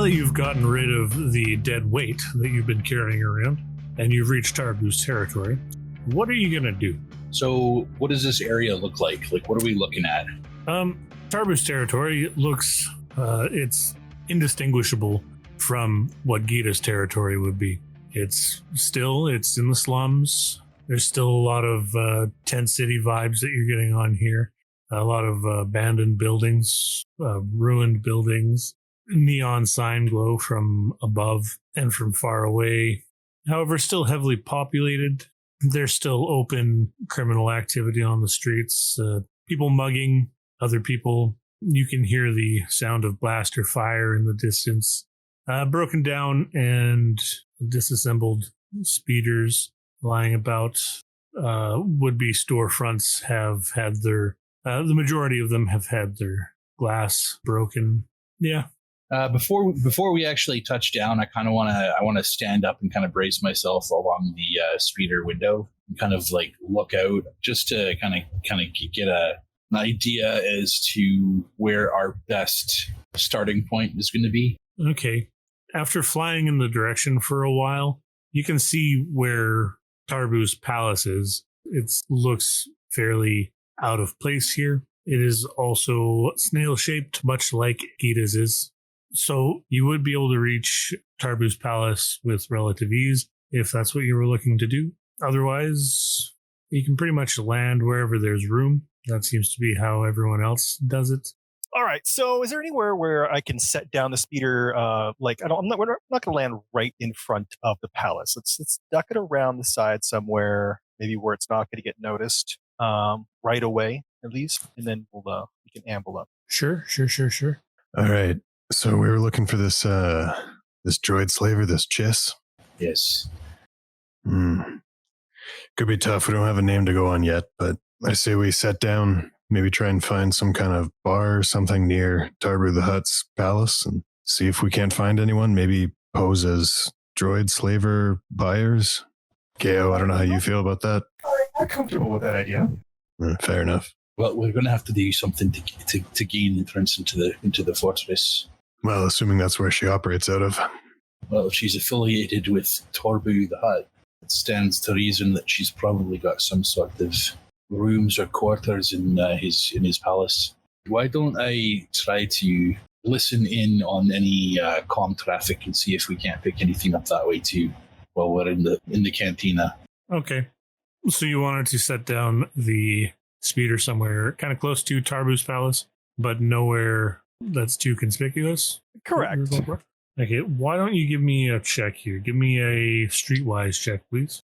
that you've gotten rid of the dead weight that you've been carrying around, and you've reached Tarbu's territory, what are you going to do? So what does this area look like? Like, what are we looking at? Tarbu's territory looks, it's indistinguishable from what Geeta's territory would be. It's in the slums. There's still a lot of tent city vibes that you're getting on here. A lot of abandoned buildings, ruined buildings, neon sign glow from above and from far away. However, still heavily populated. There's still open criminal activity on the streets. People mugging other people. You can hear the sound of blaster fire in the distance. Broken down and disassembled speeders lying about. Would-be storefronts have had their... the majority of them have had their glass broken. Yeah. Before we actually touch down, I want to stand up and kind of brace myself along the speeder window and kind of like look out just to kind of get an idea as to where our best starting point is going to be. Okay. After flying in the direction for a while, you can see where Tarbu's palace is. It looks fairly out of place here. It is also snail-shaped, much like Geeta's is. So you would be able to reach Tarbu's palace with relative ease if that's what you were looking to do. Otherwise, you can pretty much land wherever there's room. That seems to be how everyone else does it. All right. So is there anywhere where I can set down the speeder? We're not going to land right in front of the palace. Let's duck it around the side somewhere, maybe where it's not going to get noticed right away, at least. And then we can amble up. Sure. All right. So we were looking for this droid slaver, this Chiss. Yes. Could be tough. We don't have a name to go on yet, but I say we set down, maybe try and find some kind of bar or something near Tarbu the Hutt's palace and see if we can't find anyone. Maybe pose as droid slaver buyers. Ko, I don't know how you feel about that. I'm comfortable with that idea. Fair enough. Well, we're going to have to do something to gain entrance into the fortress. Well, assuming that's where she operates out of. Well, if she's affiliated with Tarbu the Hutt, it stands to reason that she's probably got some sort of rooms or quarters in his palace. Why don't I try to listen in on any comm traffic and see if we can't pick anything up that way too while we're in the cantina? Okay. So you wanted to set down the speeder somewhere kind of close to Tarbu's palace, but nowhere that's too conspicuous? Correct. Okay, why don't you give me a check here? Give me a streetwise check, please.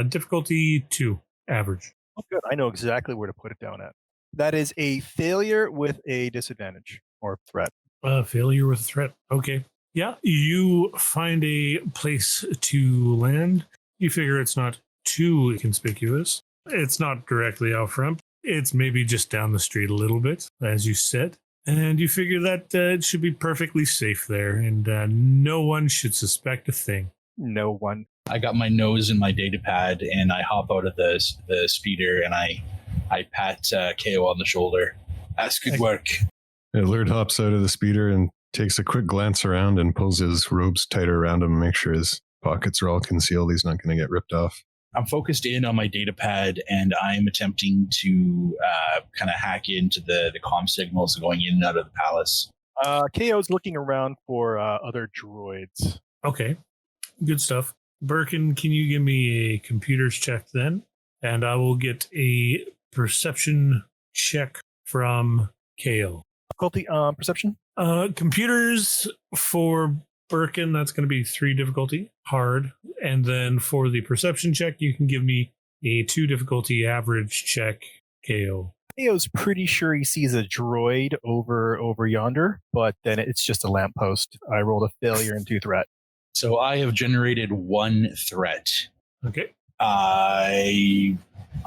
Difficulty 2, average. Oh, good. I know exactly where to put it down at. That is a failure with a disadvantage or threat. Failure with a threat. Okay. Yeah, you find a place to land. You figure it's not too conspicuous. It's not directly out front. It's maybe just down the street a little bit, as you said. And you figure that it should be perfectly safe there, and no one should suspect a thing. No one. I got my nose in my data pad, and I hop out of the speeder, and I pat Ko on the shoulder. That's good work. Alert hops out of the speeder and takes a quick glance around and pulls his robes tighter around him, make sure his pockets are all concealed. He's not going to get ripped off. I'm focused in on my data pad, and I'm attempting to kind of hack into the comm signals going in and out of the palace. KO's looking around for other droids. Okay, good stuff. Berkin, can you give me a computer's check then? And I will get a perception check from KO. Difficulty perception? Computers for Berkin, that's going to be 3 difficulty, hard. And then for the perception check, you can give me a 2 difficulty average check, KO. KO's pretty sure he sees a droid over yonder, but then it's just a lamppost. I rolled a failure and 2 threat. So I have generated 1 threat. Okay. I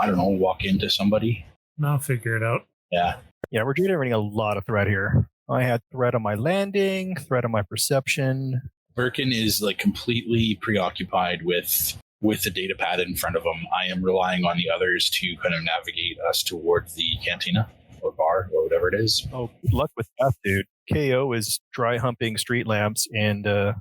don't know, walk into somebody. I'll figure it out. Yeah, we're generating a lot of threat here. I had threat on my landing, threat on my perception. Berkin is like completely preoccupied with the data pad in front of him. I am relying on the others to kind of navigate us towards the cantina or bar or whatever it is. Oh, good luck with that, dude. KO is dry humping street lamps and All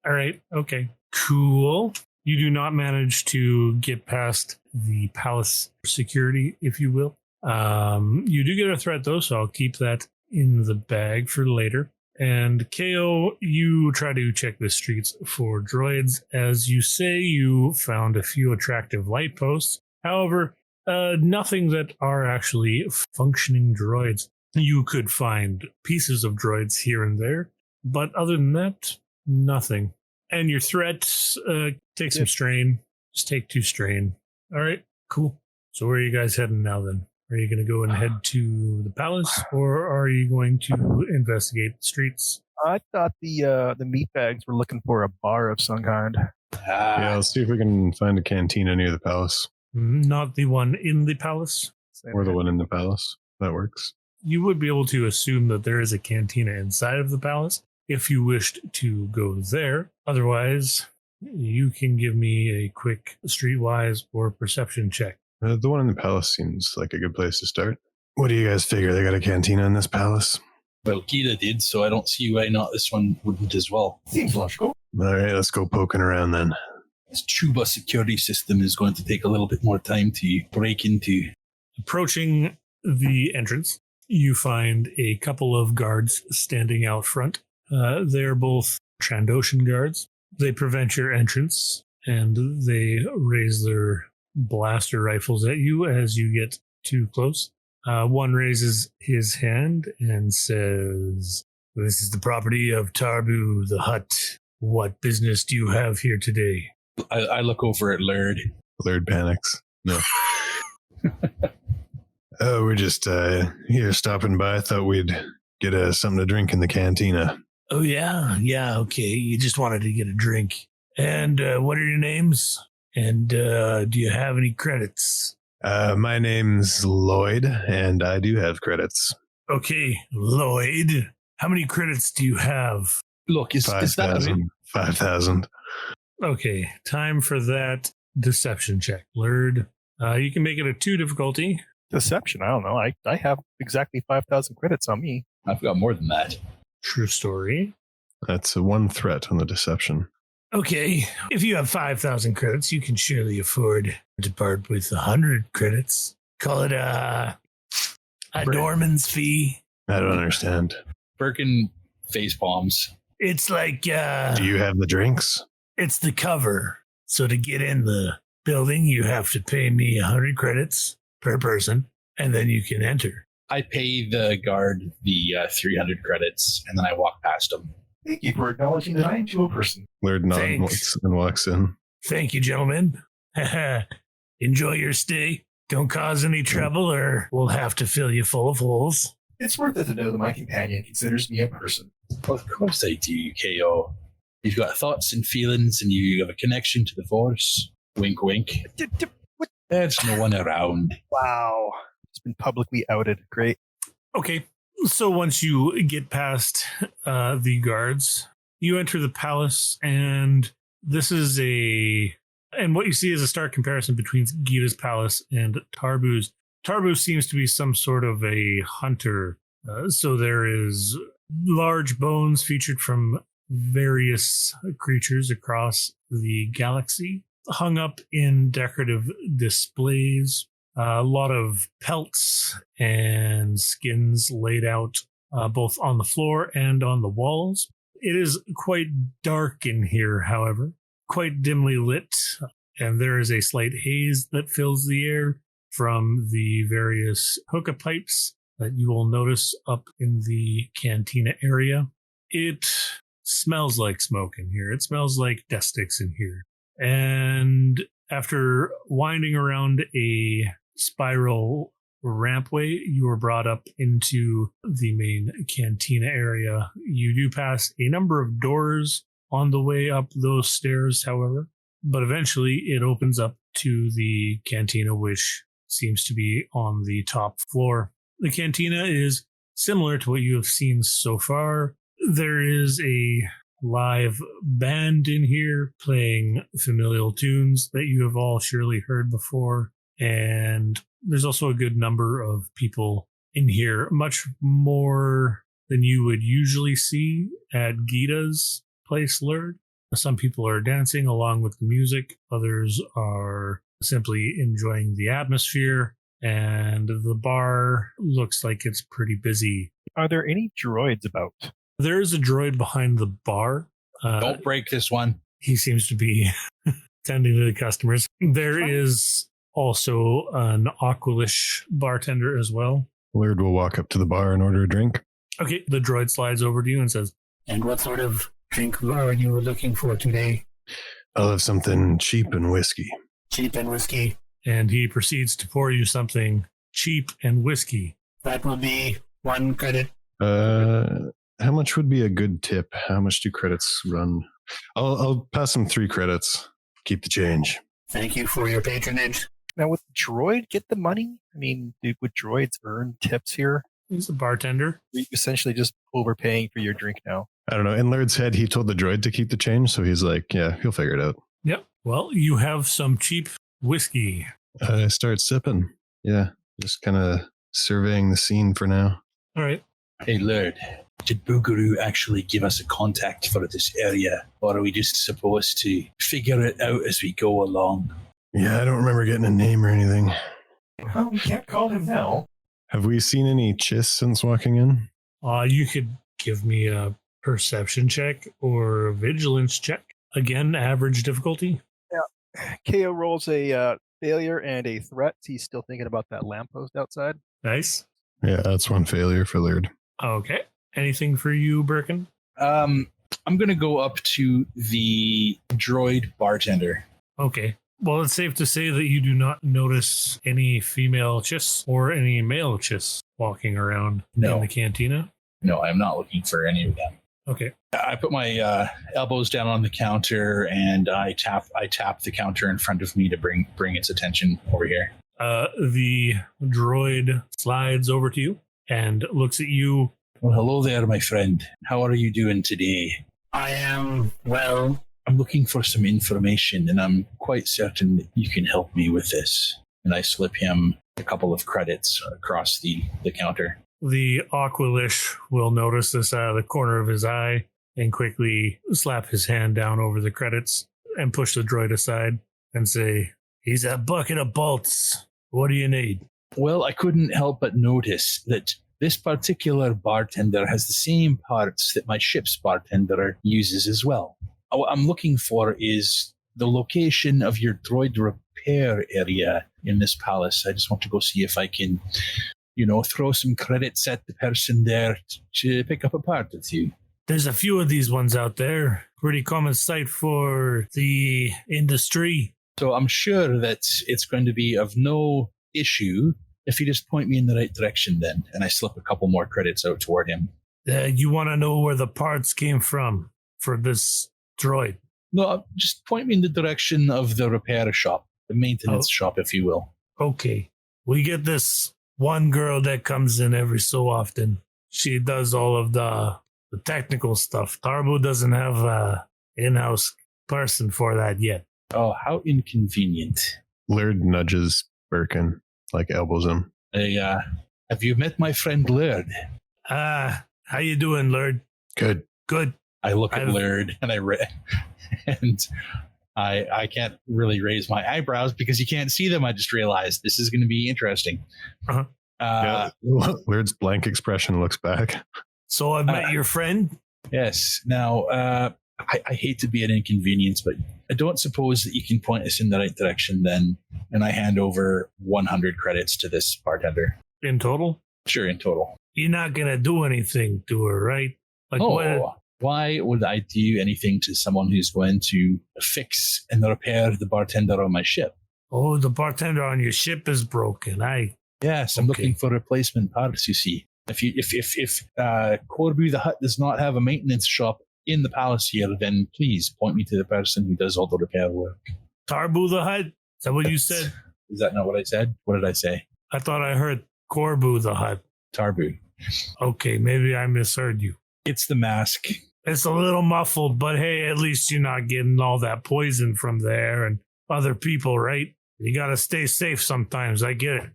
right. Okay. Cool. You do not manage to get past the palace security, if you will. You do get a threat, though, so I'll keep that in the bag for later. And KO, you try to check the streets for droids. As you say, you found a few attractive light posts. However, nothing that are actually functioning droids. You could find pieces of droids here and there, but other than that, nothing. And your threat, take some strain. Just take 2 strain. All right, cool. So where are you guys heading now then? Are you going to go and head to the palace, or are you going to investigate the streets? I thought the meat bags were looking for a bar of some kind. Yeah, let's see if we can find a cantina near the palace. Not the one in the palace? Or the one in the palace. That works. You would be able to assume that there is a cantina inside of the palace if you wished to go there. Otherwise, you can give me a quick streetwise or perception check. The one in the palace seems like a good place to start. What do you guys figure? They got a cantina in this palace? Well, Geeta did, so I don't see why not this one wouldn't as well. Seems logical. All right, let's go poking around then. This Chuba security system is going to take a little bit more time to break into. Approaching the entrance, you find a couple of guards standing out front. They're both Trandoshan guards. They prevent your entrance, and they raise their blaster rifles at you as you get too close. One raises his hand and says, "This is the property of Tarbu the Hutt. What business do you have here today?" I look over at Laird. Laird panics. No. Oh, we're just here stopping by. I thought we'd get something to drink in the cantina. Oh, yeah. Yeah, okay. You just wanted to get a drink. And what are your names? And do you have any credits? My name's Lloyd, and I do have credits. Okay, Lloyd. How many credits do you have? Look, is that 5,000. 5,000. Okay, time for that deception check. Laird, you can make it a 2 difficulty. Deception? I don't know. I have exactly 5,000 credits on me. I've got more than that. True story. That's a 1 threat on the deception. Okay, if you have 5,000 credits, you can surely afford to part with 100 credits. Call it a doorman's fee. I don't understand. Berkin face palms. It's like, Do you have the drinks? it's the cover. So to get in the building, you have to pay me 100 credits per person, and then you can enter. I pay the guard the 300 credits, and then I walk past him. Thank you for acknowledging that I am to a person. Laird nods Thanks. and walks in. Thank you, gentlemen. Enjoy your stay. Don't cause any trouble, or we'll have to fill you full of holes. It's worth it to know that my companion considers me a person. Of course I do, KO. You've got thoughts and feelings, and you have a connection to the Force. Wink, wink. There's no one around. Wow. It's been publicly outed. Great. Okay, so once you get past the guards, you enter the palace, and this is and what you see is a stark comparison between Geeta's palace and Tarbu's. Tarbu seems to be some sort of a hunter, so there is large bones featured from various creatures across the galaxy, hung up in decorative displays. A lot of pelts and skins laid out both on the floor and on the walls. It is quite dark in here, however, quite dimly lit, and there is a slight haze that fills the air from the various hookah pipes that you will notice up in the cantina area. It smells like smoke in here. It smells like death sticks in here. And after winding around a spiral rampway, you are brought up into the main cantina area. You do pass a number of doors on the way up those stairs, however, but eventually it opens up to the cantina, which seems to be on the top floor. The cantina is similar to what you have seen so far. There is a live band in here playing familial tunes that you have all surely heard before. And there's also a good number of people in here, much more than you would usually see at Geeta's place, Lurd. Some people are dancing along with the music. Others are simply enjoying the atmosphere. And the bar looks like it's pretty busy. Are there any droids about? There is a droid behind the bar. Don't break this one. He seems to be tending to the customers. There is also an Aqualish bartender as well. Laird will walk up to the bar and order a drink. Okay, the droid slides over to you and says, "And what sort of drink are you looking for today?" I'll have something cheap and whiskey. Cheap and whiskey. And he proceeds to pour you something cheap and whiskey. That will be 1 credit. How much would be a good tip? How much do credits run? I'll pass him 3 credits. Keep the change. Thank you for your patronage. Now, would the droid get the money? I mean, would droids earn tips here? He's a bartender. You're essentially just overpaying for your drink now. I don't know. In Laird's head, he told the droid to keep the change, so he's like, yeah, he'll figure it out. Yep. Well, you have some cheap whiskey. I start sipping. Yeah, just kind of surveying the scene for now. All right. Hey, Lord, did Boogaroo actually give us a contact for this area, or are we just supposed to figure it out as we go along? Yeah, I don't remember getting a name or anything. Well, we can't call him now. Have we seen any chiss since walking in? You could give me a perception check or a vigilance check. Again, average difficulty. Yeah. KO rolls a failure and a threat. He's still thinking about that lamppost outside. Nice. Yeah, that's 1 failure for Laird. Okay. Anything for you, Berkin? I'm going to go up to the droid bartender. Okay. Well, it's safe to say that you do not notice any female chiss or any male chiss walking around in the cantina. No, I'm not looking for any of them. Okay. I put my elbows down on the counter and I tap the counter in front of me to bring its attention over here. The droid slides over to you and looks at you. Well, hello there, my friend. How are you doing today? I am well. I'm looking for some information, and I'm quite certain that you can help me with this. And I slip him a couple of credits across the counter. The Aqualish will notice this out of the corner of his eye and quickly slap his hand down over the credits and push the droid aside and say, "He's a bucket of bolts. What do you need?" Well, I couldn't help but notice that this particular bartender has the same parts that my ship's bartender uses as well. What I'm looking for is the location of your droid repair area in this palace. I just want to go see if I can, throw some credits at the person there to pick up a part with you. There's a few of these ones out there. Pretty common sight for the industry. So I'm sure that it's going to be of no issue if you just point me in the right direction then. And I slip a couple more credits out toward him. You want to know where the parts came from for this droid? No, just point me in the direction of the repair shop, the maintenance shop, if you will. Okay. We get this one girl that comes in every so often. She does all of the technical stuff. Tarbu doesn't have a in-house person for that yet. Oh, how inconvenient. Laird nudges Berkin, elbows him. Have you met my friend Laird? How you doing, Laird? Good. I look at Laird and I can't really raise my eyebrows because you can't see them. I just realized this is going to be interesting. Uh-huh. Laird's blank expression looks back. So I've met your friend? Yes. Now, I hate to be an inconvenience, but I don't suppose that you can point us in the right direction then. And I hand over 100 credits to this bartender. In total? Sure, in total. You're not going to do anything to her, right? Why would I do anything to someone who's going to fix and repair the bartender on my ship? Oh, the bartender on your ship is broken. Yes, I'm looking for replacement parts, you see. If Corbu the Hutt does not have a maintenance shop in the palace here, then please point me to the person who does all the repair work. Tarbu the Hutt? Is that what you said? Is that not what I said? What did I say? I thought I heard Corbu the Hutt. Tarbu. Okay, maybe I misheard you. It's the mask. It's a little muffled, but hey, at least you're not getting all that poison from there and other people, right? You got to stay safe sometimes. I get it.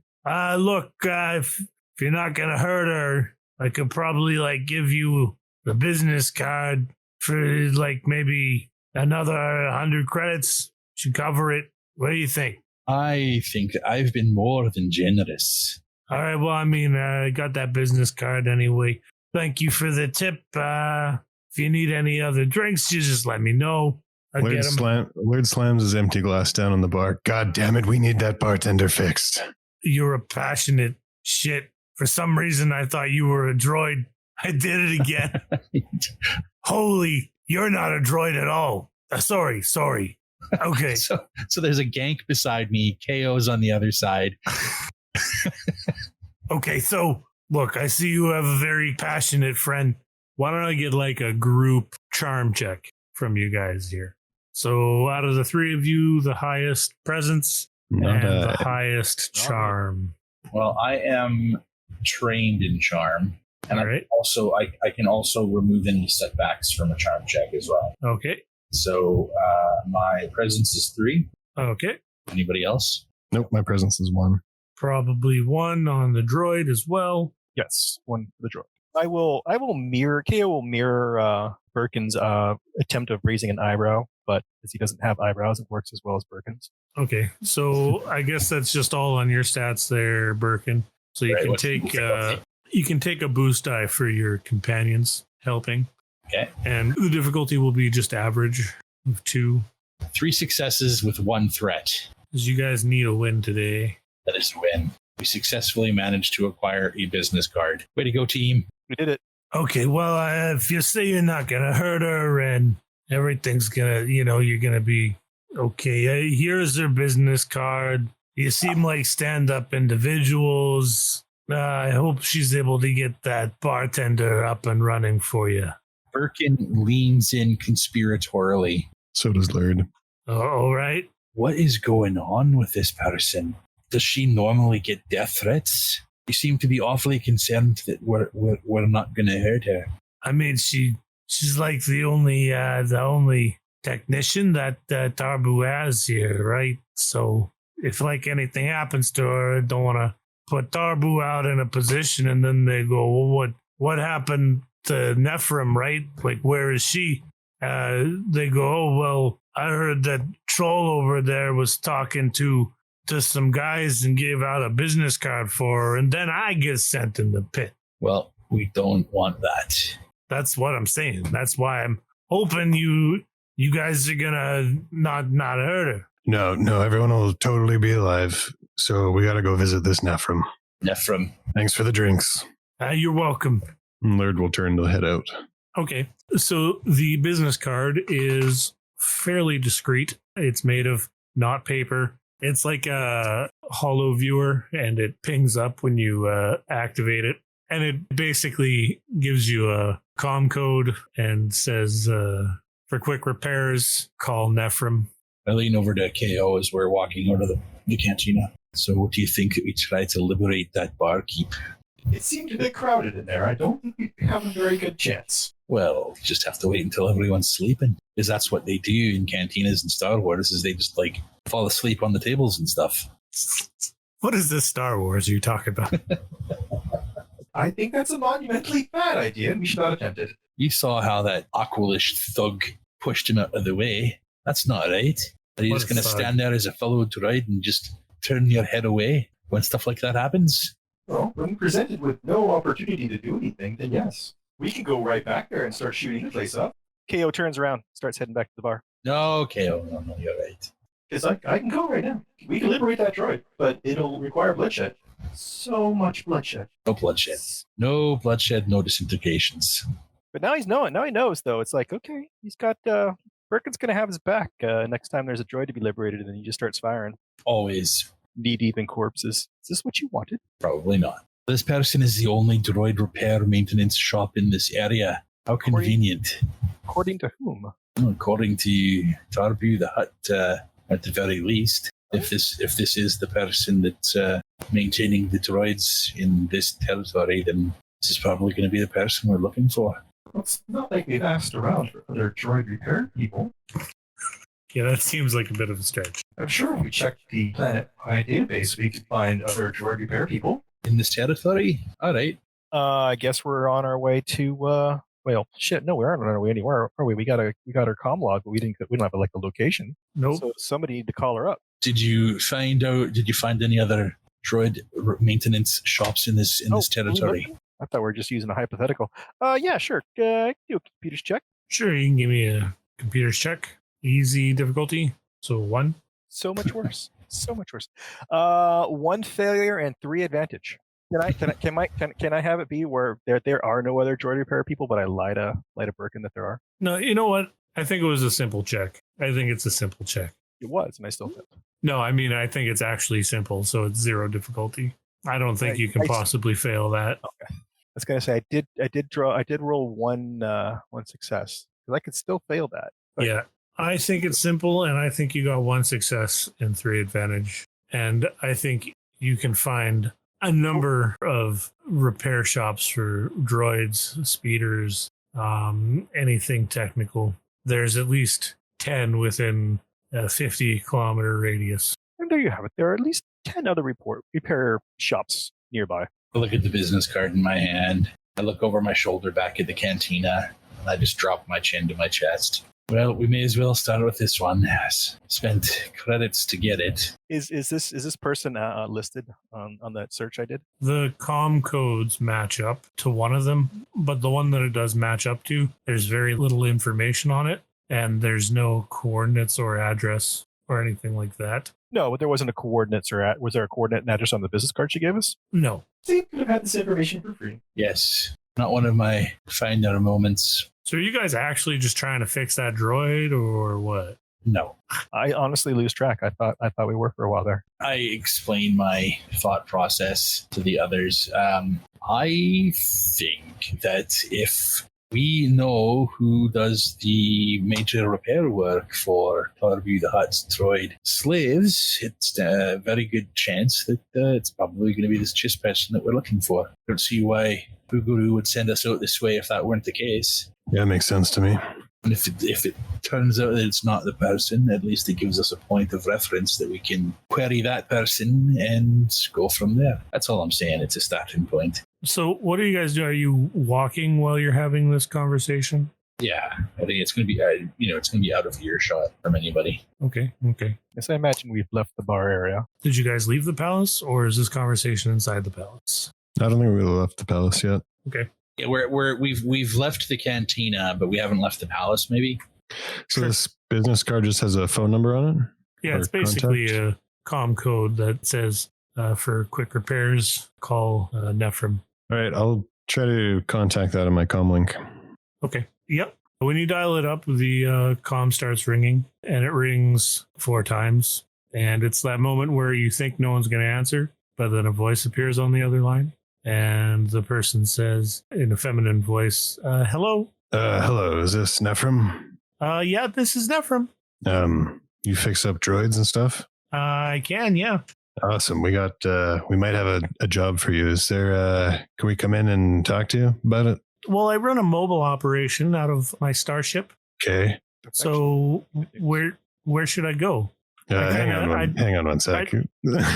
Look, if you're not gonna hurt her, I could probably give you the business card for maybe another 100 credits. Should cover it. What do you think? I think I've been more than generous. All right. Well, I got that business card anyway. Thank you for the tip. If you need any other drinks, you just let me know. Laird slams his empty glass down on the bar. God damn it, we need that bartender fixed. You're a passionate shit. For some reason, I thought you were a droid. I did it again. Holy, you're not a droid at all. Sorry. Okay. So there's a gank beside me. KO's on the other side. Okay, so look, I see you have a very passionate friend. Why don't I get a group charm check from you guys here? So out of the three of you, the highest presence the highest charm. Well, I am trained in charm. And all right. I can also remove any setbacks from a charm check as well. Okay. So my presence is 3. Okay. Anybody else? Nope, my presence is 1. Probably 1 on the droid as well. Yes, 1 for the droid. KO will mirror Berkin's attempt of raising an eyebrow, but as he doesn't have eyebrows, it works as well as Berkin's. Okay, so I guess that's just all on your stats there, Berkin. So you can take a boost die for your companions helping. Okay. And the difficulty will be just average of 2. 3 successes with 1 threat. Because you guys need a win today. That is a win. We successfully managed to acquire a business card. Way to go, team. We did it. Okay, well, if you say you're not going to hurt her and everything's going to, you're going to be okay. Here's her business card. You seem like stand-up individuals. I hope she's able to get that bartender up and running for you. Berkin leans in conspiratorially. So does Laird. All right. What is going on with this person? Does she normally get death threats? You seem to be awfully concerned that we're not going to hurt her. She's like the only technician that Tarbu has here, right? So if anything happens to her, I don't want to put Tarbu out in a position and then they go, well, what happened to Nephrim, right? Where is she? They go, oh, well, I heard that troll over there was talking to some guys and gave out a business card for her, and then I get sent in the pit. Well, we don't want that. That's what I'm saying. That's why I'm hoping you guys are gonna not hurt her. No, everyone will totally be alive. So we gotta go visit this Nephrim. Thanks for the drinks. You're welcome. And Laird will turn to head out. Okay, so the business card is fairly discreet. It's made of not paper. It's like a holo viewer, and it pings up when you activate it. And it basically gives you a comm code and says, for quick repairs, call Nephrim. I lean over to KO as we're walking out of the cantina. So what do you think that we try to liberate that barkeep? It seemed a bit crowded in there. I don't think we have a very good chance. Well, just have to wait until everyone's sleeping. Because that's what they do in cantinas and Star Wars, is they just fall asleep on the tables and stuff. What is this Star Wars you're talking about? I think that's a monumentally bad idea, and we should not attempt it. You saw how that Aqualish thug pushed him out of the way. That's not right. Are you just going to stand there as a fellow droid and just turn your head away when stuff like that happens? Well, when presented with no opportunity to do anything, then yes. We can go right back there and start shooting the place up. KO turns around, starts heading back to the bar. No, KO, no, you're right. Because I can go right now. We can liberate that droid, but it'll require bloodshed. So much bloodshed. No bloodshed. No bloodshed, no disintegrations. But now he's knowing. Now he knows, though. It's like, okay, he's got... Berkin's going to have his back next time there's a droid to be liberated, and then he just starts firing. Always. Knee-deep in corpses. Is this what you wanted? Probably not. This person is the only droid repair maintenance shop in this area. How convenient. According to whom? According to Tarbu the Hutt, at the very least. If this is the person that's maintaining the droids in this territory, then this is probably going to be the person we're looking for. Well, it's not like we've asked around for other droid repair people. Yeah, that seems like a bit of a stretch. I'm sure if we checked the Planet Pi database, we could find other droid repair people. In this territory? All right. I guess we're on our way to. Well, shit. No, we aren't on our way anywhere, are we? We got our comm log, but we don't have like a location. Nope. So somebody need to call her up. Did you find any other droid maintenance shops in this territory? I thought we were just using a hypothetical. Yeah, sure. I can do a computer's check. Sure, you can give me a computer's check. Easy difficulty. So 1. So much worse. So much worse. 1 failure and 3 advantage. Can I have it be where there are no other droid repair people, but I lie to Berkin that there are? No, you know what? I think it was a simple check. I think it's a simple check. It was, and I still failed. No, I mean, I think it's actually simple, so it's 0 difficulty. I don't think you can possibly fail that. Okay. I was gonna say I did roll one success, because I could still fail that. But yeah, I think it's simple, and I think you got 1 success and 3 advantage. And I think you can find a number of repair shops for droids, speeders, anything technical. There's at least 10 within a 50-kilometer radius. And there you have it. There are at least 10 other repair shops nearby. I look at the business card in my hand. I look over my shoulder back at the cantina, and I just drop my chin to my chest. Well, we may as well start with this one. Spent credits to get it. Is this person listed on that search I did? The comm codes match up to one of them, but the one that it does match up to, there's very little information on it, and there's no coordinates or address or anything like that. No, but there wasn't a coordinates was there a coordinate and address on the business card she gave us? No. So you could have had this information for free. Yes. Not one of my finder moments. So are you guys actually just trying to fix that droid or what? No. I honestly lose track. I thought we were for a while there. I explain my thought process to the others. I think that if we know who does the major repair work for Tarbu the Hutt's droid slaves, it's a very good chance that it's probably going to be this Chiss person that we're looking for. I don't see why Buguru would send us out this way if that weren't the case. Yeah, makes sense to me. And if it turns out that it's not the person, at least it gives us a point of reference that we can query that person and go from there. That's all I'm saying. It's a starting point. So what are you guys doing? Are you walking while you're having this conversation? Yeah, I think it's going to be, it's going to be out of earshot from anybody. Okay. Yes, I imagine we've left the bar area. Did you guys leave the palace, or is this conversation inside the palace? I don't think we left the palace yet. Okay. Yeah, we've left the cantina, but we haven't left the palace. Maybe. So this business card just has a phone number on it? Yeah, it's basically a comm code that says for quick repairs, call Nephrim. All right, I'll try to contact that in my comm link. Okay. Yep. When you dial it up, the comm starts ringing, and it rings 4 times. And it's that moment where you think no one's going to answer, but then a voice appears on the other line. And the person says in a feminine voice, hello? Hello, is this Nephrim? Yeah, this is Nephrim. You fix up droids and stuff? I can, yeah. Awesome. We might have a job for you. Is there, can we come in and talk to you about it? Well, I run a mobile operation out of my starship. Okay. So where should I go? Hang on one sec.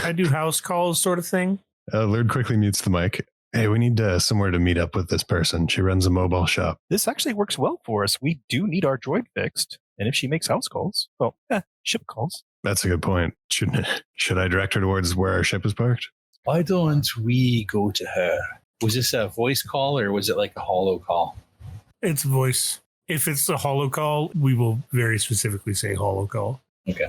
I do house calls sort of thing. Lord quickly mutes the mic. Hey, we need somewhere to meet up with this person. She runs a mobile shop. This actually works well for us. We do need our droid fixed. And if she makes house calls, ship calls. That's a good point. Should I direct her towards where our ship is parked? Why don't we go to her? Was this a voice call or was it like a holo call? It's voice. If it's a holo call, we will very specifically say holo call. Okay.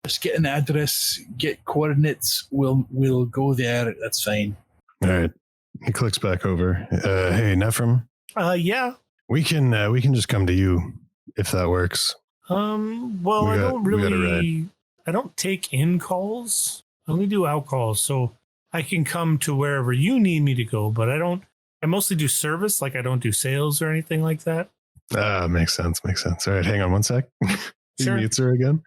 Just get an address, get coordinates. We'll go there. That's fine. All right. He clicks back over. Hey, Nephrim. Yeah. We can just come to you if that works. Well, I don't take in calls. I only do out calls. So I can come to wherever you need me to go, but I mostly do service. Like I don't do sales or anything like that. Makes sense. All right. Hang on one sec. He Sure. mutes her again.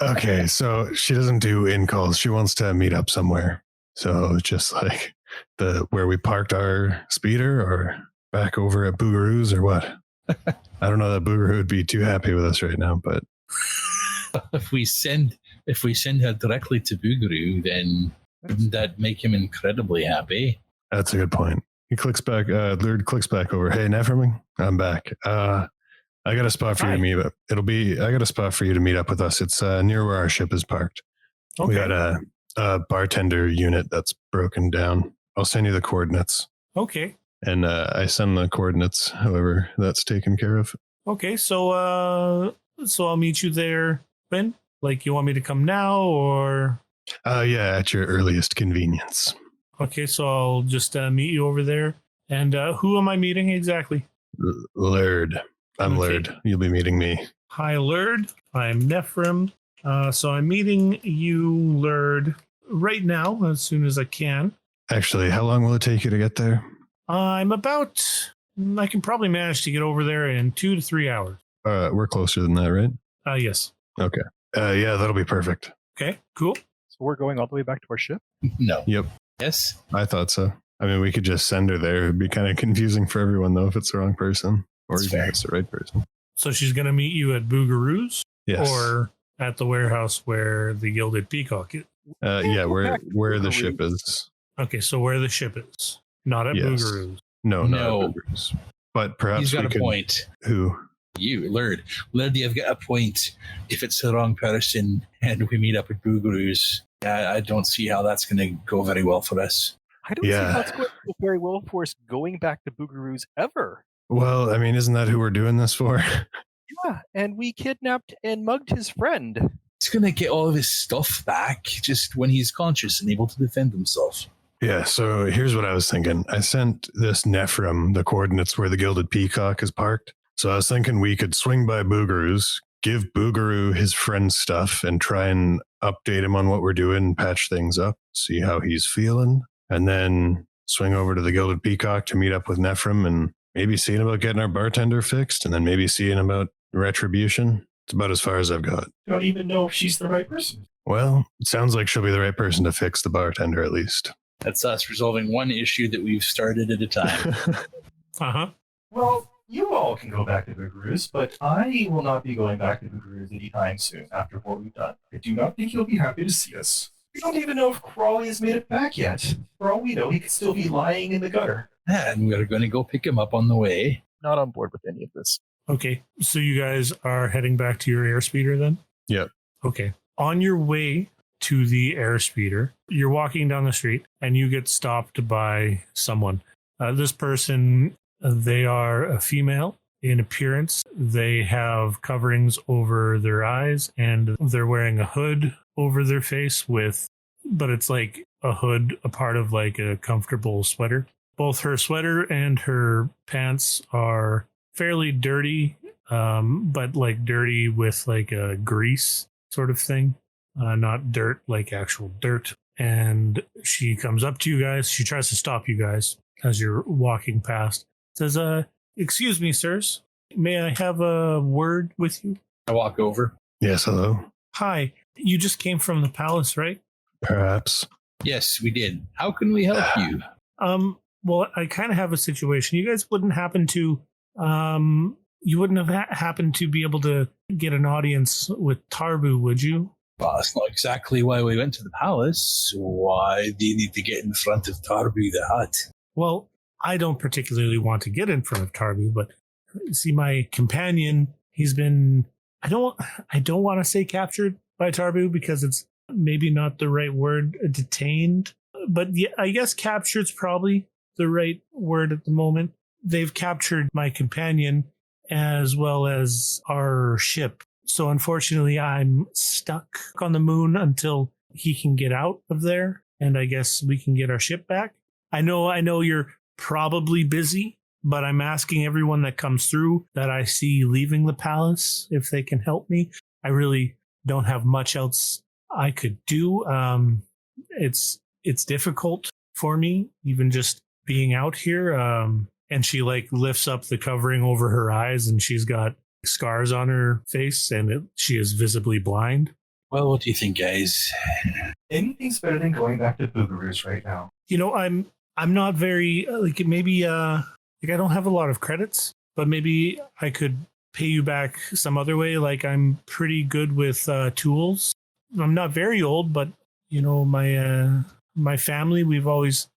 Okay. So she doesn't do in calls. She wants to meet up somewhere. So just like where we parked our speeder or back over at Boogaroo's or what? I don't know that Boogaroo would be too happy with us right now, but if we send her directly to Boogaroo, then Wouldn't that make him incredibly happy? That's a good point. He clicks back. Lurd clicks back over. Hey, Neferming, I'm back. I got a spot for you to meet up. I got a spot for you to meet up with us. It's near where our ship is parked. Okay. We got a bartender unit that's broken down. I'll send you the coordinates. Okay. And I send the coordinates, however that's taken care of. Okay, so I'll meet you there when? Like, you want me to come now, or? Yeah, at your earliest convenience. Okay, so I'll just meet you over there. And who am I meeting exactly? Lurd. I'm Lurd. You'll be meeting me. Hi, Lurd. I'm Nephrim. So I'm meeting you, Lurd, right now, as soon as I can. Actually, how long will it take you to get there? I can probably manage to get over there in 2 to 3 hours. We're closer than that, right? Yes. Okay. Yeah, that'll be perfect. Okay, cool. So we're going all the way back to our ship? No. Yep. Yes? I thought so. I mean, we could just send her there. It'd be kind of confusing for everyone, though, if it's the wrong person. Or That's even if fair. it's the right person. So she's going to meet you at Boogaroo's? Yes. Or at the warehouse where the Gilded Peacock is? Yeah, where the ship is. Okay, so where the ship is. Not at Yes. Boogaroo's. No, No. not at Boogaroo's. But perhaps He's got we a could... point. Who? You, Lurd. Lurd, you've got a point. If it's the wrong person and we meet up at Boogaroo's, I don't see how that's going to go very well for us. I don't see how it's going to go very well for us going back to Boogaroo's ever. Well, I mean, isn't that who we're doing this for? Yeah, and we kidnapped and mugged his friend. He's going to get all of his stuff back just when he's conscious and able to defend himself. Yeah, so here's what I was thinking. I sent this Nephrim the coordinates where the Gilded Peacock is parked. So I was thinking we could swing by Boogaroo's, give Boogaroo his friend's stuff, and try and update him on what we're doing, patch things up, see how he's feeling, and then swing over to the Gilded Peacock to meet up with Nephrim and maybe seeing about getting our bartender fixed, and then maybe seeing about retribution. It's about as far as I've got. Don't even know if she's the right person. Well, it sounds like she'll be the right person to fix the bartender, at least. That's us resolving one issue that we've started at a time. Uh-huh. Well, you all can go back to Boogaroo's, but I will not be going back to Boogaroo's anytime soon after what we've done. I do not think he'll be happy to see us. We don't even know if Crawley has made it back yet. For all we know, he could still be lying in the gutter. And we're going to go pick him up on the way. Not on board with any of this. Okay, so you guys are heading back to your airspeeder then? Yep. Okay. On your way to the airspeeder, you're walking down the street and you get stopped by someone. This person, they are a female in appearance. They have coverings over their eyes and they're wearing a hood over their face but it's like a hood, a part of like a comfortable sweater. Both her sweater and her pants are fairly dirty, but like dirty with like a grease sort of thing, not dirt, like actual dirt. And she comes up to you guys. She tries to stop you guys as you're walking past. Says, excuse me, sirs. May I have a word with you? I walk over. Yes, hello. Hi, you just came from the palace, right? Perhaps. Yes, we did. How can we help you? Well, I kind of have a situation. You guys wouldn't happen to, you wouldn't have happened to be able to get an audience with Tarbu, would you? Well, that's not exactly why we went to the palace. Why do you need to get in front of Tarbu the Hutt? Well, I don't particularly want to get in front of Tarbu, but see, my companion, he's been, I don't want to say captured by Tarbu because it's maybe not the right word, detained. But yeah, I guess captured's probably the right word at the moment. They've captured my companion as well as our ship. So unfortunately, I'm stuck on the moon until he can get out of there. And I guess we can get our ship back. I know you're probably busy, but I'm asking everyone that comes through that I see leaving the palace if they can help me. I really don't have much else I could do. It's difficult for me, even just being out here. And she like lifts up the covering over her eyes and she's got scars on her face and she is visibly blind. Well, what do you think, guys? Anything's better than going back to Boogaroo's right now. You know, I'm not very like maybe I don't have a lot of credits, but maybe I could pay you back some other way. Like I'm pretty good with tools. I'm not very old, but you know, my family, we've always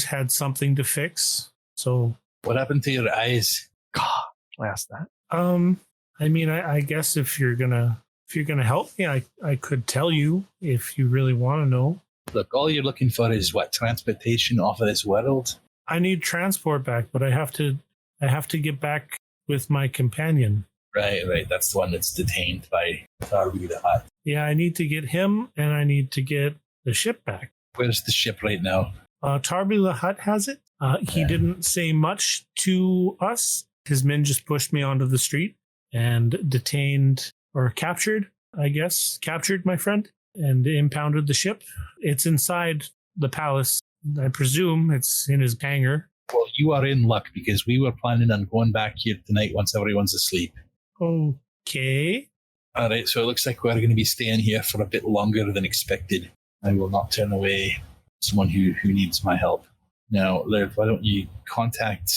had something to fix. So What happened to your eyes? I asked that. I mean, I guess if you're gonna help me, I could tell you if you really want to know. Look, all you're looking for is what? Transportation off of this world? I need transport back, but I have to get back with my companion. Right. That's the one that's detained by Geeta the Hutt. Yeah, I need to get him, and I need to get the ship back. Where's the ship right now? Geeta the Hutt has it. He didn't say much to us. His men just pushed me onto the street and detained or captured my friend and impounded the ship. It's inside the palace. I presume it's in his hangar. Well, you are in luck because we were planning on going back here tonight once everyone's asleep. Okay. All right, so it looks like we're going to be staying here for a bit longer than expected. I will not turn away someone who needs my help. Now, Laird, why don't you contact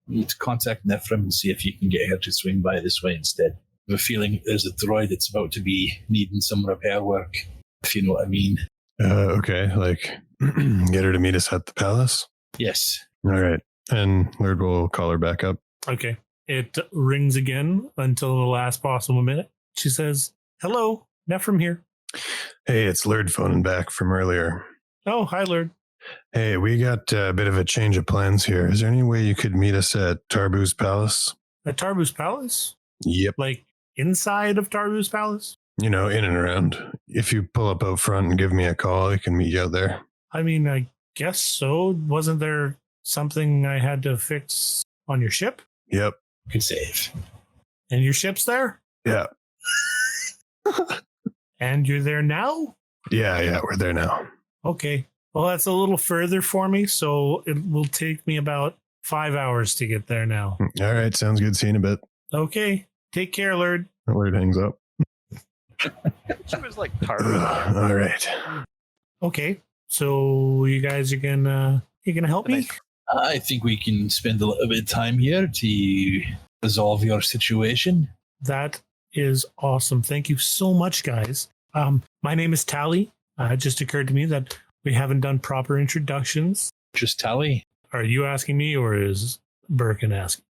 Nephrim and see if you can get her to swing by this way instead. I have a feeling there's a droid that's about to be needing some repair work, if you know what I mean. Okay, like get her to meet us at the palace? Yes. All right. And Laird will call her back up. Okay. It rings again until the last possible minute. She says, "Hello, Nephrim here." Hey, it's Laird phoning back from earlier. Oh, hi, Lord. Hey, we got a bit of a change of plans here. Is there any way you could meet us at Tarbu's Palace? At Tarbu's Palace? Yep. Like inside of Tarbu's Palace? You know, in and around. If you pull up out front and give me a call, I can meet you out there. I mean, I guess so. Wasn't there something I had to fix on your ship? Yep. Good save. And your ship's there? Yeah. And you're there now? Yeah, we're there now. Okay. Well, that's a little further for me, so it will take me about 5 hours to get there now. All right, sounds good. See you in a bit. Okay. Take care, Lord. Laird hangs up. She was like tired. All right. Okay. So you guys are gonna help me? I think we can spend a little bit of time here to resolve your situation. That is awesome. Thank you so much, guys. My name is Tally. It just occurred to me that we haven't done proper introductions. Just Tally? Are you asking me, or is Berkin asking?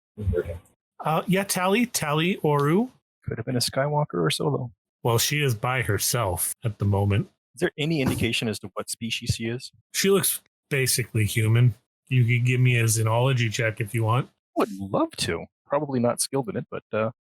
Yeah, Tally Oru. Could have been a Skywalker or Solo. Well, she is by herself at the moment. Is there any indication as to what species she is? She looks basically human. You could give me a xenology check if you want. I would love to. Probably not skilled in it, but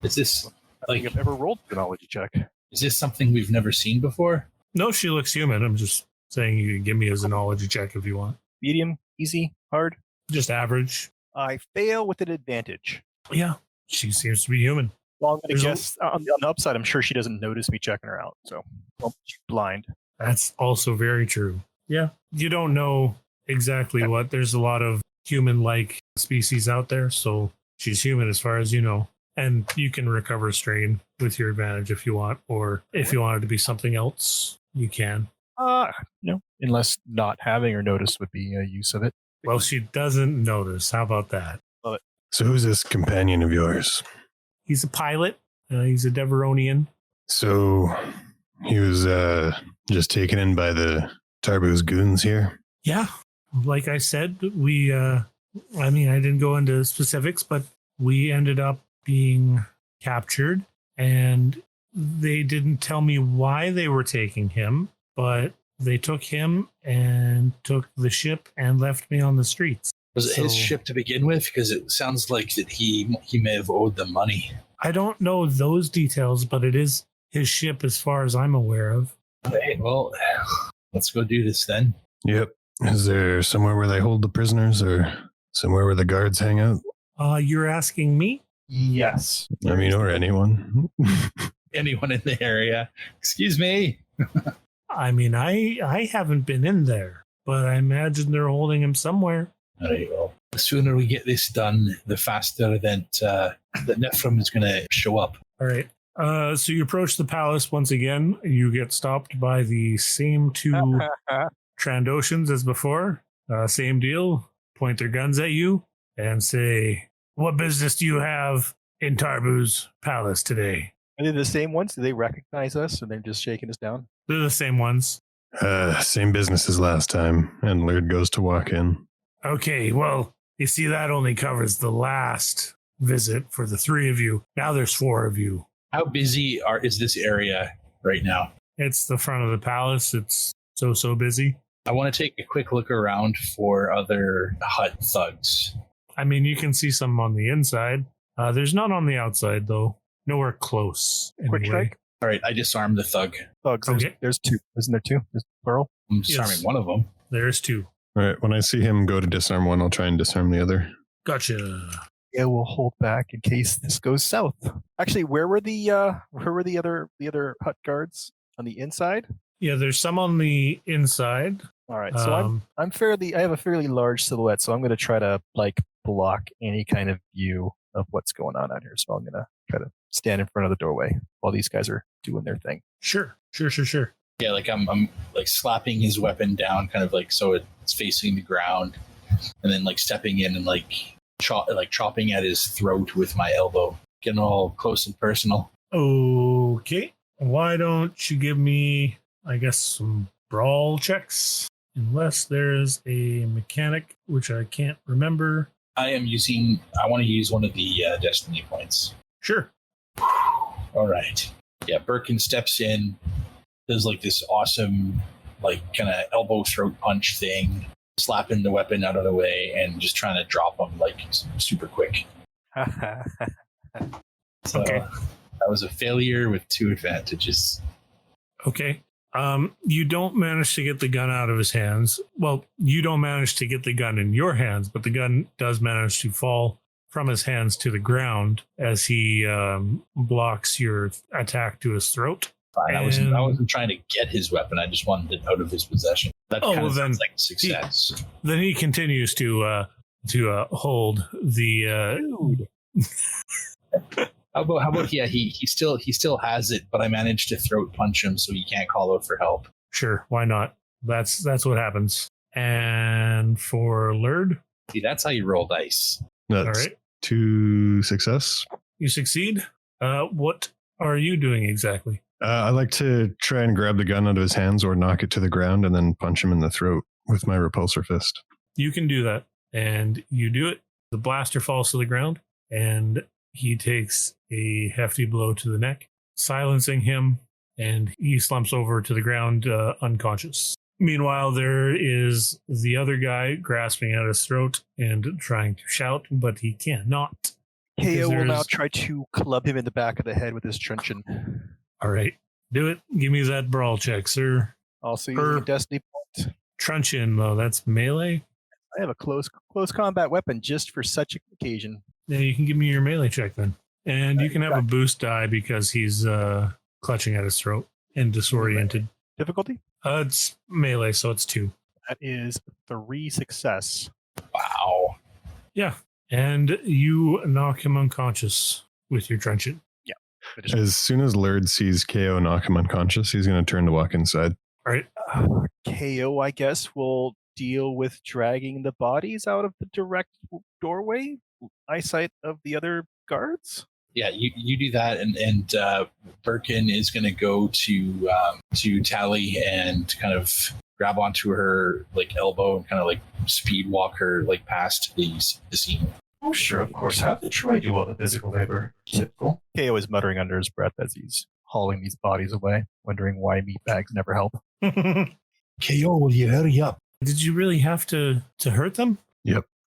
Is this I think I've ever rolled a knowledge check. is this something we've never seen before? No, she looks human. I'm just saying you could give me a xenology check if you want. Medium, easy, hard. Just average. I fail with an advantage. Yeah, she seems to be human. Well, I'm going There's to a- guess on the upside, I'm sure she doesn't notice me checking her out. So, well, she's blind. That's also very true. Yeah. You don't know exactly what. There's a lot of human-like species out there, so she's human as far as you know. And you can recover strain with your advantage if you want, or if you want it to be something else, you can. No, unless not having her notice would be a use of it. Well, she doesn't notice. How about that? So who's this companion of yours? He's a pilot. He's a Deveronian. So he was just taken in by the Tarbu's goons here? Yeah. Like I said, I didn't go into specifics, but we ended up being captured, and they didn't tell me why they were taking him, but they took him and took the ship and left me on the streets. Was it his So- ship to begin with? Because it sounds like that he may have owed them money. I don't know those details, but it is his ship as far as I'm aware of. Okay, well, let's go do this then. Yep. Is there somewhere where they hold the prisoners or somewhere where the guards hang out? You're asking me? Yes. I mean, or anyone. Anyone in the area? Excuse me. I mean, I haven't been in there, but I imagine they're holding him somewhere. All right, well, the sooner we get this done, the faster that Nephrim is going to show up. All right. So you approach the palace once again. You get stopped by the same two Trandoshans as before. Same deal. Point their guns at you and say, "What business do you have in Tarbu's palace today?" Are they the same ones? Do they recognize us and they're just shaking us down? They're the same ones. Same business as last time. And Laird goes to walk in. Okay, well, you see, that only covers the last visit for the 3 of you. Now there's 4 of you. How busy is this area right now? It's the front of the palace. It's so busy. I want to take a quick look around for other Hutt thugs. I mean, you can see some on the inside. There's none on the outside, though. Nowhere close. Quick Anyway. check. All right, I disarmed the thug. Thugs. Okay. There's 2. Isn't there 2? There's plural. I'm disarming Yes. one of them. There's 2. All right, when I see him go to disarm one, I'll try and disarm the other. Gotcha. Yeah, we'll hold back in case this goes south. Actually, where were the other Hutt guards on the inside? Yeah, there's some on the inside. All right, so I have a fairly large silhouette, so I'm going to try to block any kind of view of what's going on out here. So I'm going to try to stand in front of the doorway while these guys are doing their thing. Sure. Yeah, like I'm like slapping his weapon down, kind of like so it's facing the ground, and then like stepping in and chopping at his throat with my elbow, getting all close and personal. Okay. Why don't you give me, I guess, some brawl checks? Unless there's a mechanic, which I can't remember. I want to use one of the destiny points. Sure. All right. Yeah, Berkin steps in, does like this awesome, like kind of elbow throat punch thing, slapping the weapon out of the way and just trying to drop him like super quick. So Okay. that was a failure with 2 advantages. Okay. You don't manage to get the gun out of his hands. Well, you don't manage to get the gun in your hands, but the gun does manage to fall from his hands to the ground as he blocks your attack to his throat. Fine. I wasn't trying to get his weapon. I just wanted it out of his possession. That kind of sounds like success. Then he continues to hold the. How about he still has it, but I managed to throat punch him so he can't call out for help. Sure, why not? That's what happens. And for Lurd, See, that's how you roll dice. That's all right, 2 success. you succeed. What are you doing exactly? I like to try and grab the gun out of his hands or knock it to the ground and then punch him in the throat with my repulsor fist. You can do that, and you do it. The blaster falls to the ground, and he takes a hefty blow to the neck, silencing him, and he slumps over to the ground unconscious. Meanwhile, there is the other guy grasping at his throat and trying to shout, but he cannot. KO will now There's- try to club him in the back of the head with his truncheon. All right, do it. Give me that brawl check, sir. Also using a destiny point. Truncheon, though, that's melee. I have a close combat weapon just for such occasion. Yeah, you can give me your melee check then. And you can have a boost die because he's clutching at his throat and disoriented. Difficulty? It's melee, so it's 2. That is 3 success. Wow. Yeah. And you knock him unconscious with your truncheon. As soon as Laird sees KO knock him unconscious, he's going to turn to walk inside. All right. KO, I guess, will deal with dragging the bodies out of the direct doorway, eyesight of the other guards. Yeah, you do that, and Berkin is going to go to Tally and kind of grab onto her like elbow and kind of like speed walk her like past the scene. Oh, sure, of course. Have to try do all the physical labor. Typical. KO is muttering under his breath as he's hauling these bodies away, wondering why meat bags never help. KO, will you hurry up? Did you really have to hurt them?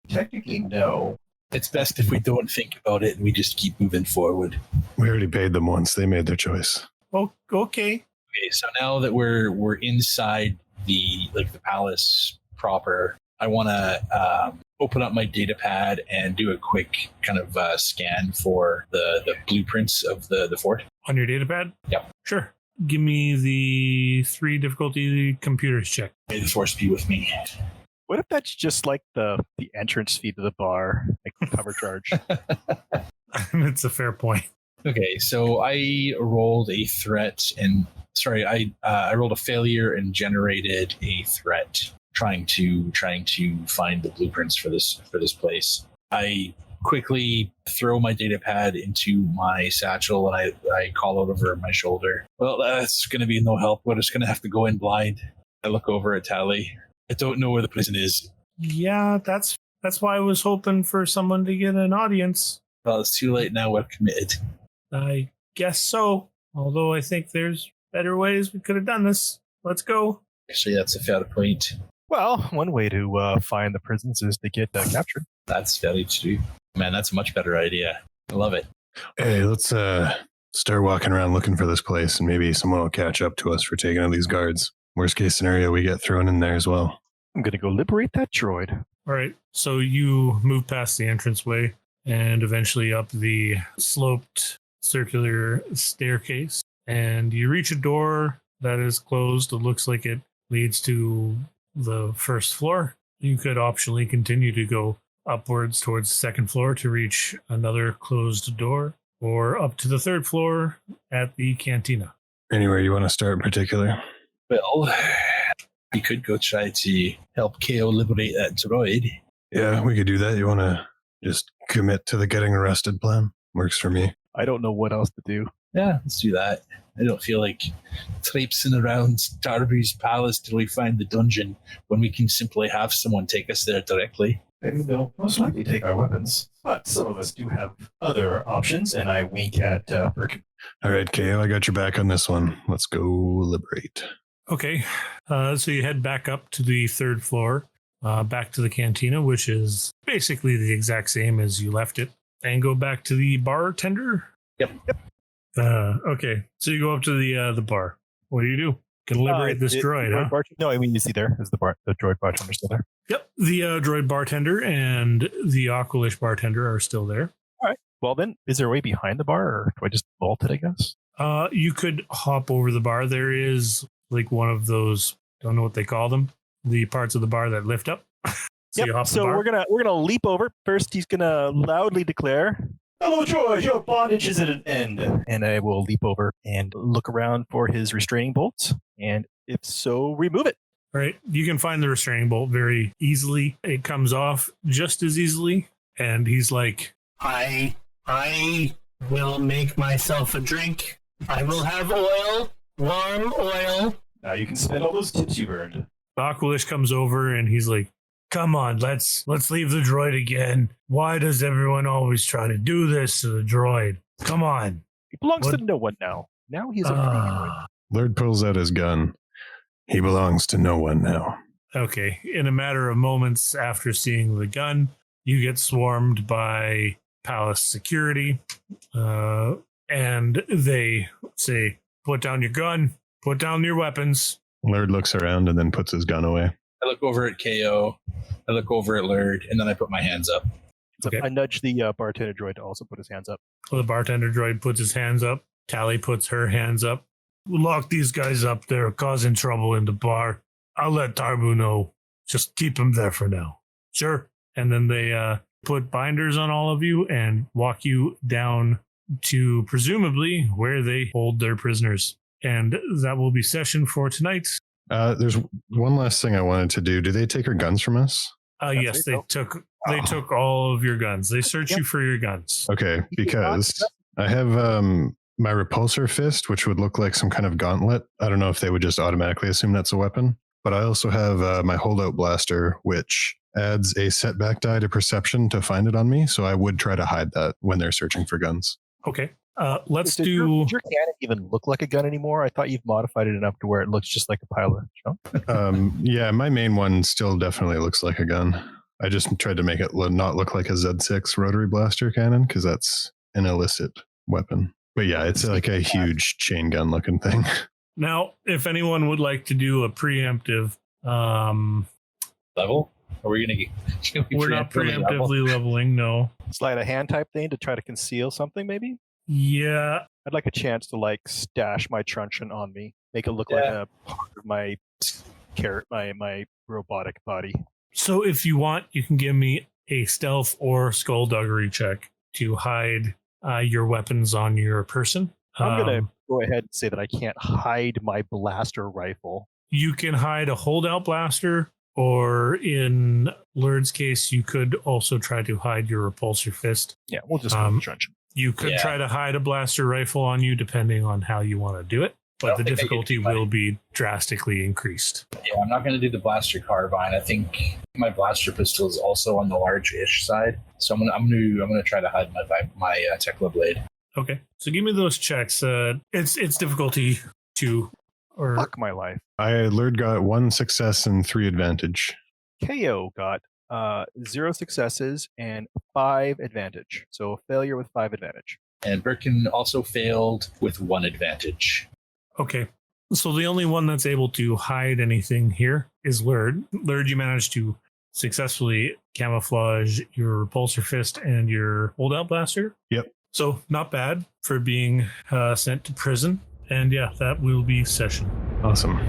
Technically, no. It's best if we don't think about it and we just keep moving forward. We already paid them once. They made their choice. Oh, okay. Okay, so now that we're inside the palace proper, I want to open up my data pad and do a quick kind of scan for the blueprints of the fort. On your data pad? Yep. Sure. Give me the 3 difficulty computers check. May the force be with me. What if that's just like the entrance fee to the bar, like the cover charge? It's a fair point. Okay, so I rolled a threat and I rolled a failure and generated a threat trying to find the blueprints for this place. I quickly throw my data pad into my satchel and I call out over my shoulder. Well, that's going to be no help. We're just going to have to go in blind. I look over at Tally. I don't know where the prison is. Yeah, that's why I was hoping for someone to get an audience. Well, it's too late now. We're committed. I guess so. Although I think there's better ways we could have done this. Let's go. Actually, that's a fair point. Well, one way to find the prisons is to get captured. That's very true. Man, that's a much better idea. I love it. Hey, let's start walking around looking for this place, and maybe someone will catch up to us for taking out these guards. Worst case scenario, we get thrown in there as well. I'm going to go liberate that droid. All right. So you move past the entranceway and eventually up the sloped circular staircase, and you reach a door that is closed. It looks like it leads to the first floor. You could optionally continue to go upwards towards the second floor to reach another closed door, or up to the third floor at the cantina. Anywhere you want to start in particular? Well, we could go try to help KO liberate that droid. Yeah, we could do that. You want to just commit to the getting arrested plan? Works for me. I don't know what else to do. Yeah, let's do that. I don't feel like traipsing around Darby's palace till we find the dungeon when we can simply have someone take us there directly. Maybe they'll most likely take our weapons. But some of us do have other options, and I wink at Berkin. All right, KO, I got your back on this one. Let's go liberate. Okay. So you head back up to the third floor, back to the cantina, which is basically the exact same as you left it, and go back to the bartender. Yep. Okay. So you go up to the bar. What do? Can liberate this droid, huh? No, I mean, you see there is the droid bartender still there. Yep. The droid bartender and the Aqualish bartender are still there. All right. Well, then, is there a way behind the bar, or do I just vault it, I guess? You could hop over the bar. There is like one of those, don't know what they call them, the parts of the bar that lift up. So we're gonna leap over. First, he's gonna loudly declare, Hello, droid, your bondage is at an end. and I will leap over and look around for his restraining bolts, and if so, remove it. All right. You can find the restraining bolt very easily. It comes off just as easily. And he's like, I will make myself a drink. I will have oil, warm oil. Now you can spend all those tips you earned. Aqualish comes over and he's like, come on, let's leave the droid again. Why does everyone always try to do this to the droid? Come on. He belongs What? to no one now. Now he's a free droid. Lord pulls out his gun. He belongs to no one now. Okay. In a matter of moments after seeing the gun, you get swarmed by palace security. And they say, put down your gun, put down your weapons. Lord looks around and then puts his gun away. I look over at KO, I look over at Lurd, and then I put my hands up. Okay. I nudge the bartender droid to also put his hands up. The bartender droid puts his hands up. Tally puts her hands up. Lock these guys up. They're causing trouble in the bar. I'll let Tarbu know. Just keep him there for now. Sure. And then they put binders on all of you and walk you down to presumably where they hold their prisoners. And that will be session for tonight. There's one last thing I wanted to do. Do they take our guns from us? Yes, they took all of your guns. They search you for your guns. Okay, because I have my repulsor fist, which would look like some kind of gauntlet. I don't know if they would just automatically assume that's a weapon. But I also have my holdout blaster, which adds a setback die to perception to find it on me. So I would try to hide that when they're searching for guns. Okay. Let's Does do. your cannon even look like a gun anymore? I thought you've modified it enough to where it looks just like a pile of junk. Yeah, my main one still definitely looks like a gun. I just tried to make it not look like a Z6 rotary blaster cannon because that's an illicit weapon. But yeah, it's like a huge chain gun looking thing. Now, if anyone would like to do a preemptive, Level? Are we going to we're not preemptively leveling, no. Sleight of hand type thing to try to conceal something, maybe? Yeah, I'd like a chance to like stash my truncheon on me, make it look like a part of my my robotic body. so if you want, you can give me a stealth or skullduggery check to hide your weapons on your person. I'm going to go ahead and say that I can't hide my blaster rifle. You can hide a holdout blaster, or in Lurd's case, you could also try to hide your repulsor fist. Yeah, we'll just go with the truncheon. You could try to hide a blaster rifle on you, depending on how you want to do it. but the difficulty will be drastically increased. Yeah, I'm not going to do the blaster carbine. I think my blaster pistol is also on the large-ish side, so I'm gonna try to hide my Tekla blade. Okay, so give me those checks. It's difficulty 2 or Fuck my life. Lured got 1 success and 3 advantage. KO got 0 successes and 5 advantage. So a failure with 5 advantage. And Berkin also failed with 1 advantage. Okay. So the only one that's able to hide anything here is Lured. Lured, you managed to successfully camouflage your repulsor fist and your holdout blaster. Yep. So not bad for being sent to prison. And yeah, that will be session. Awesome.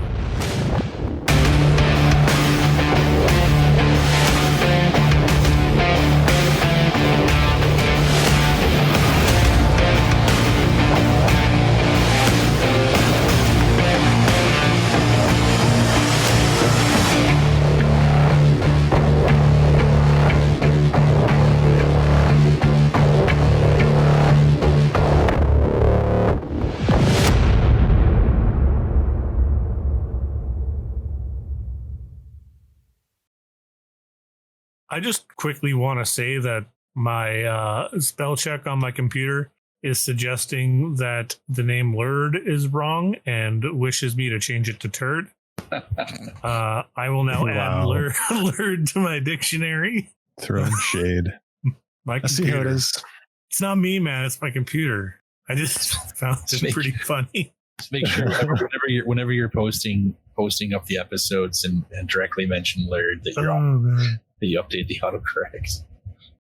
I just quickly want to say that my spell check on my computer is suggesting that the name Lured is wrong and wishes me to change it to Turd. I will now add Lured to my dictionary. Throwing shade. My I see how it is. It's not me, man. It's my computer. I just found it pretty funny. Just make sure whenever you're posting up the episodes and directly mention Lured that you're that you update the autocorrect.